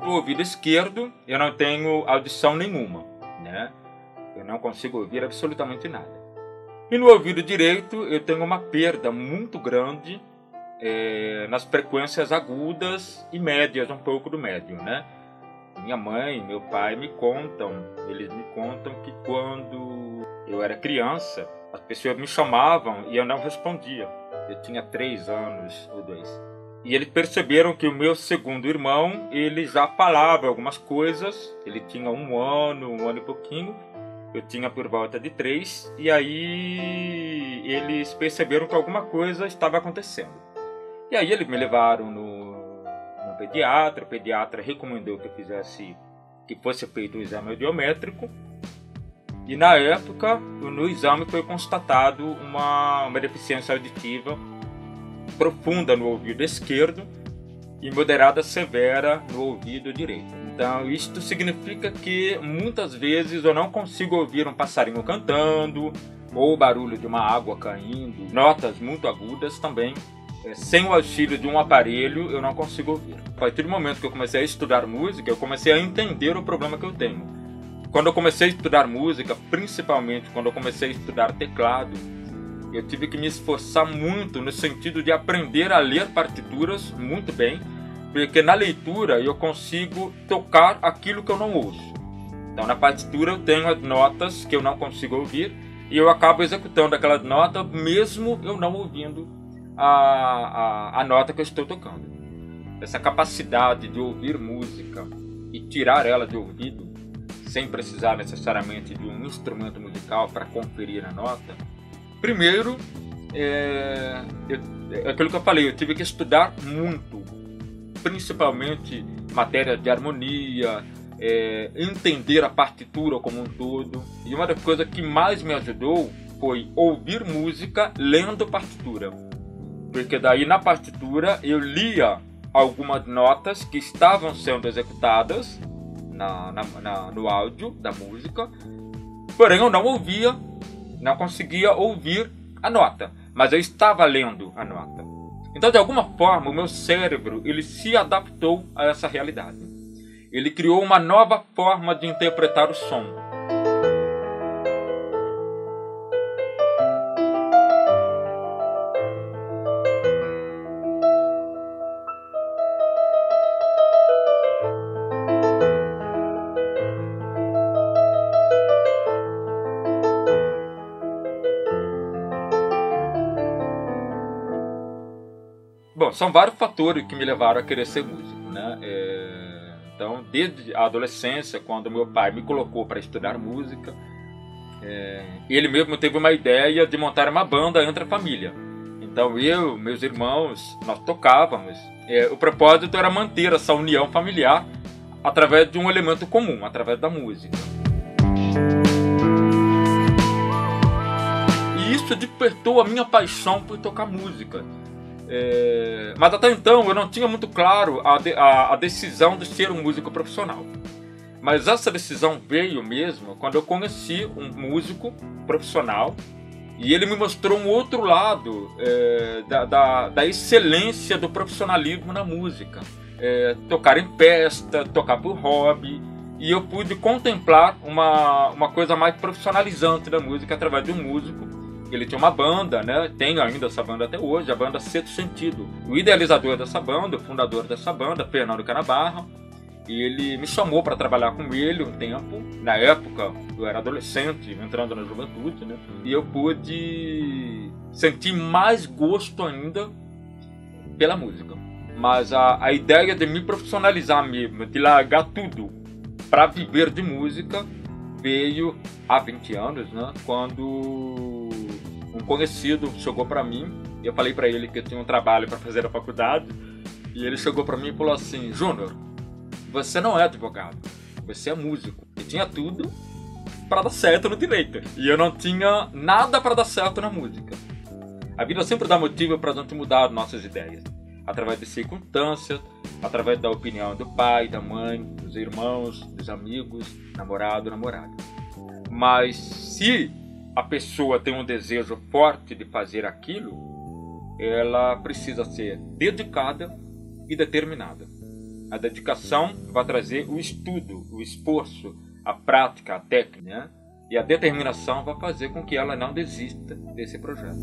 no ouvido esquerdo eu não tenho audição nenhuma, né? Eu não consigo ouvir absolutamente nada. E no ouvido direito eu tenho uma perda muito grande nas frequências agudas e médias, um pouco do médio, né? Minha mãe e meu pai eles me contam que quando eu era criança, as pessoas me chamavam e eu não respondia. Eu tinha 3 anos ou 2. E eles perceberam que o meu segundo irmão, ele já falava algumas coisas. Ele tinha 1 ano e pouquinho. Eu tinha por volta de 3. E aí eles perceberam que alguma coisa estava acontecendo. E aí eles me levaram no pediatra. O pediatra recomendou que fosse feito o exame audiométrico. E na época, no exame foi constatado uma deficiência auditiva profunda no ouvido esquerdo e moderada severa no ouvido direito. Então, isto significa que muitas vezes eu não consigo ouvir um passarinho cantando ou o barulho de uma água caindo, notas muito agudas também. Sem o auxílio de um aparelho, eu não consigo ouvir. A partir do momento que eu comecei a estudar música, eu comecei a entender o problema que eu tenho. Quando eu comecei a estudar música, principalmente quando eu comecei a estudar teclado, eu tive que me esforçar muito no sentido de aprender a ler partituras muito bem, porque na leitura eu consigo tocar aquilo que eu não ouço. Então na partitura eu tenho as notas que eu não consigo ouvir e eu acabo executando aquelas notas mesmo eu não ouvindo a nota que eu estou tocando. Essa capacidade de ouvir música e tirar ela de ouvido, sem precisar necessariamente de um instrumento musical para conferir a nota. Primeiro, é aquilo que eu falei, eu tive que estudar muito, principalmente matérias de harmonia, entender a partitura como um todo. E uma das coisas que mais me ajudou foi ouvir música lendo partitura. Porque daí na partitura eu lia algumas notas que estavam sendo executadas no áudio da música, porém eu não ouvia, não conseguia ouvir a nota, mas eu estava lendo a nota. Então, de alguma forma, o meu cérebro ele se adaptou a essa realidade. Ele criou uma nova forma de interpretar o som. Bom, são vários fatores que me levaram a querer ser músico, né? Então, desde a adolescência, quando meu pai me colocou para estudar música, ele mesmo teve uma ideia de montar uma banda entre a família. Então, eu, meus irmãos, nós tocávamos. O propósito era manter essa união familiar através de um elemento comum, através da música. E isso despertou a minha paixão por tocar música. Mas até então eu não tinha muito claro a decisão de ser um músico profissional. Mas essa decisão veio mesmo quando eu conheci um músico profissional e ele me mostrou um outro lado da excelência do profissionalismo na música. Tocar em festa, tocar por hobby, e eu pude contemplar uma coisa mais profissionalizante da música através de um músico. Ele tinha uma banda, né? Tem ainda essa banda até hoje, a banda Sexto Sentido. O idealizador dessa banda, o fundador dessa banda, Fernando Canabarro, e ele me chamou para trabalhar com ele um tempo. Na época, eu era adolescente, entrando na juventude, né? E eu pude sentir mais gosto ainda pela música. Mas a ideia de me profissionalizar mesmo, de largar tudo para viver de música, veio há 20 anos, né? Quando um conhecido chegou para mim, e eu falei para ele que eu tinha um trabalho para fazer na faculdade, e ele chegou para mim e falou assim: Júnior, você não é advogado, você é músico. E tinha tudo para dar certo no direito, e eu não tinha nada para dar certo na música. A vida sempre dá motivo para a gente mudar nossas ideias, através de circunstâncias, através da opinião do pai, da mãe, dos irmãos, dos amigos, namorado, namorada. Mas se a pessoa tem um desejo forte de fazer aquilo, ela precisa ser dedicada e determinada. A dedicação vai trazer o estudo, o esforço, a prática, a técnica, né? E a determinação vai fazer com que ela não desista desse projeto.